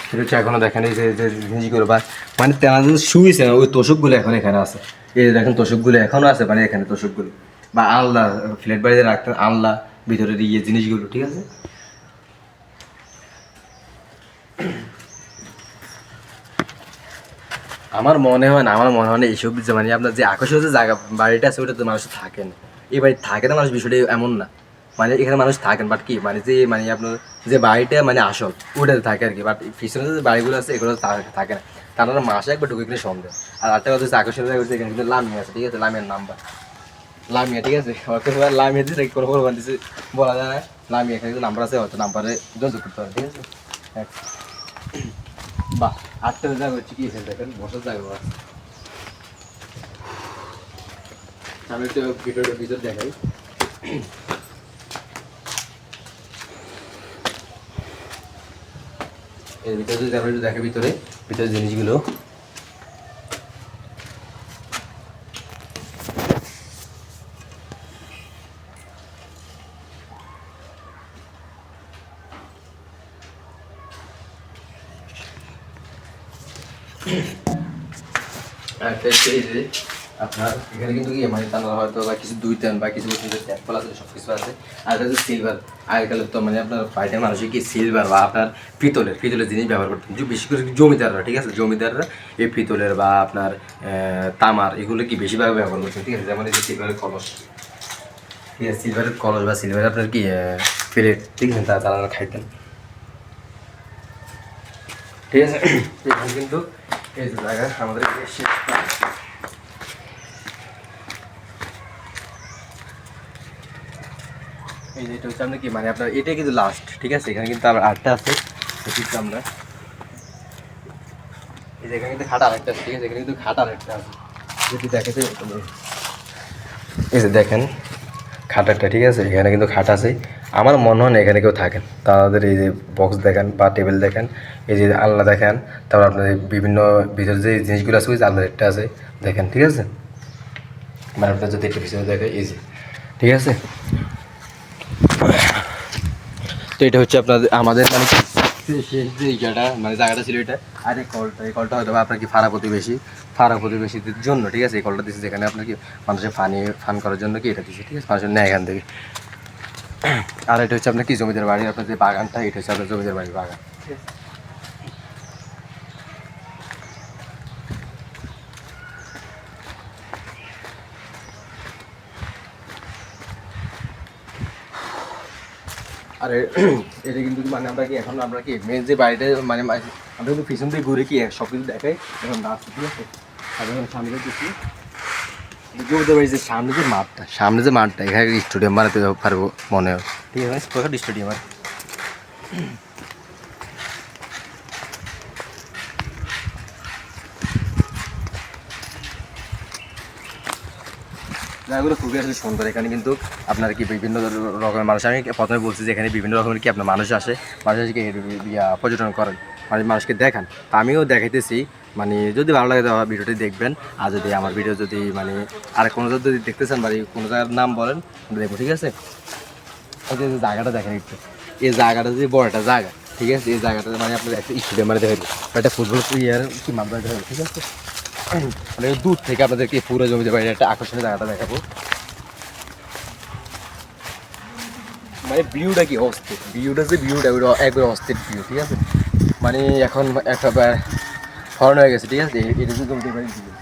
সেটা হচ্ছে এখনো দেখেন এই যে জিনিসগুলো বা মানে তেনা যে শুয়েছে ওই তোষকগুলো এখন এখানে আছে। এই যে দেখেন তোষকগুলো এখনো আছে, মানে এখানে তোষকগুলো বা আলনা, ফ্ল্যাট বাড়িতে রাখতেন আলনা, ভিতরের ইয়ে জিনিসগুলো, ঠিক আছে? আমার মনে হয় না এইসব যে মানে আপনার যে আকর্ষণীয় যে জায়গা বাড়িটা আছে ওটা তো মানুষ থাকেন, এই বাড়ি থাকে না মানুষ, বিষয়টা এমন না। মানে এখানে মানুষ থাকেন বাট কি মানে যে মানে আপনার যে বাড়িটা মানে আসল ওটাতে থাকে আর কি, বাট পিছনে যে বাড়িগুলো আছে এগুলো থাকে না। তারা মাসে একবার ঢুকে কিনে সন্দেহ। আর একটা কথা হচ্ছে আকর্ষণীয় জায়গা হচ্ছে এখানে কিন্তু লামিয়া আছে, ঠিক আছে? লামিয়ার নাম্বার লামিয়া, ঠিক আছে? লামিয়া দিচ্ছে কোনো কোনো দিচ্ছে বলা যায় না। লামিয়া এখানে কিন্তু নাম্বার আছে, হয়তো নাম্বারে যোগাযোগ করতে হবে, ঠিক আছে? হ্যাঁ, বাহ, আটটা জায়গা হচ্ছে কি এখানে দেখেন বসার জায়গা আছে। আমি একটু ভিডিওটার ভিতর দেখাই। এর ভিতরে যদি আমরা একটু দেখে ভিতরে জিনিসগুলো, একটা এই যে আপনার এখানে কিন্তু কি মানে তারা হয়তো বা কিছু দুই টান বা কিছু ট্যাম্পল আছে, সব কিছু আছে। আর এটা হচ্ছে সিলভার। আগেকালের তো মানে আপনার ফাইটার মানুষের কি সিলভার বা আপনার পিতলের জিনিস ব্যবহার করতেন, বিশেষ করে জমিদাররা, ঠিক আছে? জমিদাররা এই পিতলের বা আপনার তামার এগুলো কি বেশিরভাগ ব্যবহার করতেন, ঠিক আছে? যেমন এই যে সিলভারের কলস, ঠিক আছে? সিলভারের কলস বা সিলভারের আপনার কি প্লেট, ঠিক আছে? তারা খাইতেন, ঠিক আছে? এখানে কিন্তু এই যে জায়গা আমাদের এই যে এটা হচ্ছে আমরা কি মানে আপনার এটাই কিন্তু লাস্ট, ঠিক আছে? এখানে কিন্তু আবার আরেকটা আছে, কিন্তু আমরা এই যে এখানে কিন্তু খাট আরেকটা আছে, ঠিক আছে? এখানে কিন্তু খাট আরেকটা আছে, যদি দেখাতে এই যে দেখেন খাট একটা, ঠিক আছে? এখানে কিন্তু খাট আছে। আমার মনে হয় না এখানে কেউ থাকেন। তাদের এই যে বক্স দেখেন বা টেবিল দেখেন, এই যে আলনা দেখেন, তারপর আপনাদের বিভিন্ন ভিতরে যে জিনিসগুলো আছে ওই যে আলমারিটা আছে দেখেন, ঠিক আছে। মানে আপনার যদি একটু পিছনে দেখে এই যে, ঠিক আছে। তো এটা হচ্ছে আপনাদের আমাদের মানে শেষ যে জায়গাটা মানে জায়গাটা ছিল এটা। আর এই কলটা হয়তো আপনার কি ফাড়া প্রতিবেশীদের জন্য, ঠিক আছে। এই কলটা দিচ্ছে যেখানে আপনার কি মানুষের ফান করার জন্য কি এটা দিচ্ছে, ঠিক আছে, মানুষের নেয় এখান থেকে। আর এটা হচ্ছে আপনার কি জমিদার বাড়ি, আপনার যে বাগানটা এটা হচ্ছে আপনার জমিদার বাড়ির বাগান। আর এটা কিন্তু মানে আমরা কি এখন আমরা কি মেন যে বাড়িটা মানে আমরা কিন্তু পিছন দিয়ে ঘুরে কি সব কিছু দেখাই এখন রাস্তা, ঠিক আছে। আর এখন সামনে দেখছি জমিদার বাড়ির যে সামনে যে মাঠটা এখানে স্টেডিয়াম বানাতে পারবো মনে হয়, ঠিক আছে, স্টেডিয়াম আর জায়গাগুলো খুবই আসলে সুন্দর। এখানে কিন্তু আপনার কি বিভিন্ন রকমের মানুষ, আমি প্রথমে বলছি যে এখানে বিভিন্ন রকমের কি আপনার মানুষ আসে কি পর্যটন করেন, মানে মানুষকে দেখান। তা আমিও দেখাইতেছি, মানে যদি ভালো লাগে তাহলে ভিডিওটি দেখবেন। আর যদি আমার ভিডিও যদি মানে আর কোনো যদি দেখতে চান বা কোনো জায়গার নাম বলেন দেখবো, ঠিক আছে। এই যে জায়গাটা দেখেন একটু, এই জায়গাটা যে বড় একটা জায়গা, ঠিক আছে। এই জায়গাটা মানে আপনার একটা স্টেডিয়াম মানে দেখাবো, একটা ফুটবল প্লেয়ার কি মাঠটা দেখাবো, ঠিক আছে। মানে দূর থেকে আপনাদেরকে পুরো জমিতে বাড়ির একটা আকর্ষণীয় জায়গাটা দেখাবো। মানে ভিউটা কি অস্থির, ভিউটা ওইটা একবার অস্থির ভিউ, ঠিক আছে। মানে এখন একটা হর্ন হয়ে গেছে, ঠিক আছে। এটা যে জমিতে বাড়ির ভিউ,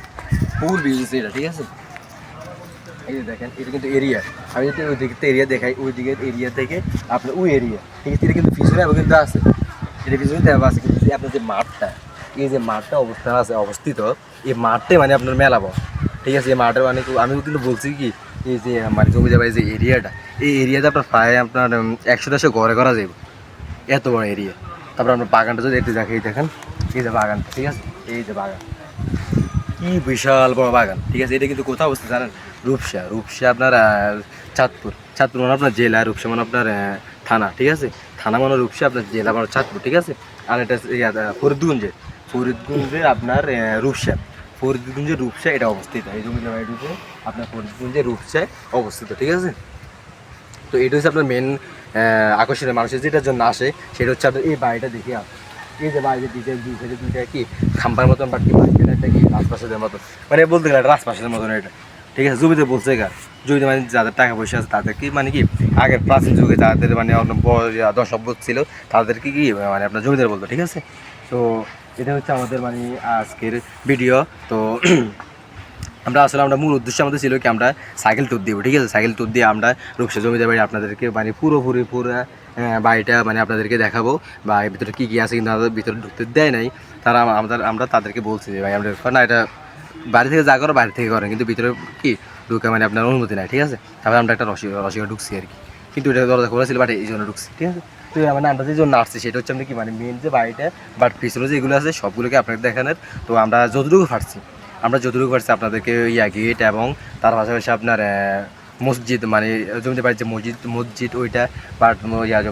ফুল ভিউ এটা, ঠিক আছে। এই যে দেখেন এটা কিন্তু এরিয়া, আমি যদি ওই দিকে এরিয়া দেখাই, ওই দিকের এরিয়া থেকে আপনার ওই এরিয়া, ঠিক আছে। এটা কিন্তু পিছনে আবার কিন্তু আছে, এটা পিছনে দেওয়া আছে, কিন্তু আপনার যে মাঠটা, এই যে মাঠটা অবস্থিত এই মাঠটাই মানে আপনার মেলাবো, ঠিক আছে। এই মাঠের মানে আমি কিন্তু বলছি কি এই যে মানে জমিতে বাড়ি যে এরিয়াটা, এই এরিয়াতে আপনার প্রায় আপনার 100-150 ঘরে করা যাবে, এত বড় এরিয়া। তারপর আপনার বাগানটা যদি একটু দেখাই দেখেন, এই যে বাগানটা, ঠিক আছে। এই যে বাগান, কি বিশাল বড় বাগান, ঠিক আছে। এটা কিন্তু কোথাও অবস্থিত জানেন? রূপসা আপনার চাঁদপুর মানে আপনার জেলা, রূপসা মানে আপনার থানা, ঠিক আছে। থানা মানে রূপসা, আপনার জেলা মানে চাঁদপুর, ঠিক আছে। আর এটা ফরিদগঞ্জে আপনার রূপসা এটা অবস্থিত, এই জমিদার বাড়িটিতে আপনার ফরিদগঞ্জে রূপসায় অবস্থিত, ঠিক আছে। তো এটা হচ্ছে আপনার মেন আকর্ষণীয়, মানুষের যেটার জন্য আসে সেটা হচ্ছে আপনার এই বাড়িটা দেখে আসে। এই যে বাড়িতে দুইটা কি খাম্বার মতন বা কি একটা কি রাজপ্রাসাদের মতন, মানে বলতে গেলে রাজপ্রাসাদের মতন এটা, ঠিক আছে। জমিতে বলছে জমিতে মানে যাদের টাকা পয়সা আছে তাদের কি মানে কি আগের প্রাচীন যুগে যাদের মানে দশব্বত ছিল তাদেরকে কি মানে আপনার জমিদার বলতো, ঠিক আছে। তো এটা হচ্ছে আমাদের মানে আজকের ভিডিও। তো আমরা মূল উদ্দেশ্য আমাদের ছিল কি আমরা সাইকেল ট্যুর দিব, ঠিক আছে। সাইকেল ট্যুর দিয়ে আমরা রূপসা জমিদার বাড়ি আপনাদেরকে মানে পুরো বাড়িটা মানে আপনাদেরকে দেখাবো, বা এর ভিতরে কী কী আছে, কিন্তু আমাদের ভিতরে ঢুকতে দেয় নাই। আমরা তাদেরকে বলছি যে ভাই আমাদের না এটা বাড়ি থেকে যা করো বাড়ি থেকে করেন, কিন্তু ভিতরে কি ঢুকে মানে আপনার অনুমতি নাই, ঠিক আছে। তারপরে আমরা একটা রসিকা ঢুকছি আর কি, কিন্তু এটা দরজা খোলা ছিল, বাট এই জন্য ঢুকছি, ঠিক আছে। তো মানে আমরা যে জন্য আসছি সেটা হচ্ছে আমরা কি মানে মেন যে বাড়িটা বাট পিছনে যেগুলো আছে সবগুলোকে আপনাকে দেখানোর। তো আমরা যতটুকু পারছি আপনাদেরকে গেট এবং তার পাশাপাশি আপনার মসজিদ মানে জমিতে বাড়ির যে মসজিদ ওইটা, বাট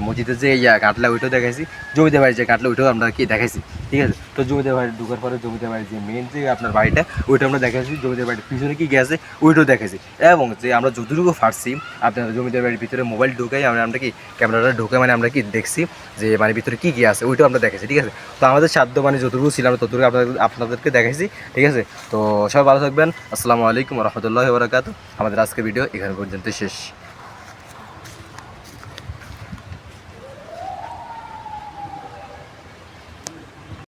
মসজিদের যে কাটলা ওইটাও দেখাইছি, জমিতে বাড়ির যে কাটলা ওইটাও আমরা কি দেখাইছি, ঠিক আছে। তো জমিতে বাড়ি ঢুকার পরে জমিতে বাড়ির যে মেন যে আপনার বাড়িটা ওইটা আমরা দেখাইছি, জমিতে বাড়ির পিছনে কি গেছে ওইটাও দেখাইছি, এবং যে আমরা যতটুকু পারছি আপনার জমিতে বাড়ির ভিতরে মোবাইল ঢুকাই আমরা কি ক্যামেরাটা ঢুকে মানে আমরা কি দেখছি যে মানে ভিতরে কী আছে ওইটাও আমরা দেখাইছি, ঠিক আছে। তো আমাদের সাধ্য মানে যতটুকু ছিল আমরা ততটুকু আপনাদেরকে দেখাইছি, ঠিক আছে। তো সবাই ভালো থাকবেন। আসসালামু আলাইকুম রহমতুল্লাহি ওয়া বারাকাতুহু। আমাদের আজকের ভিডিও এখানে পর্যন্ত শেষ।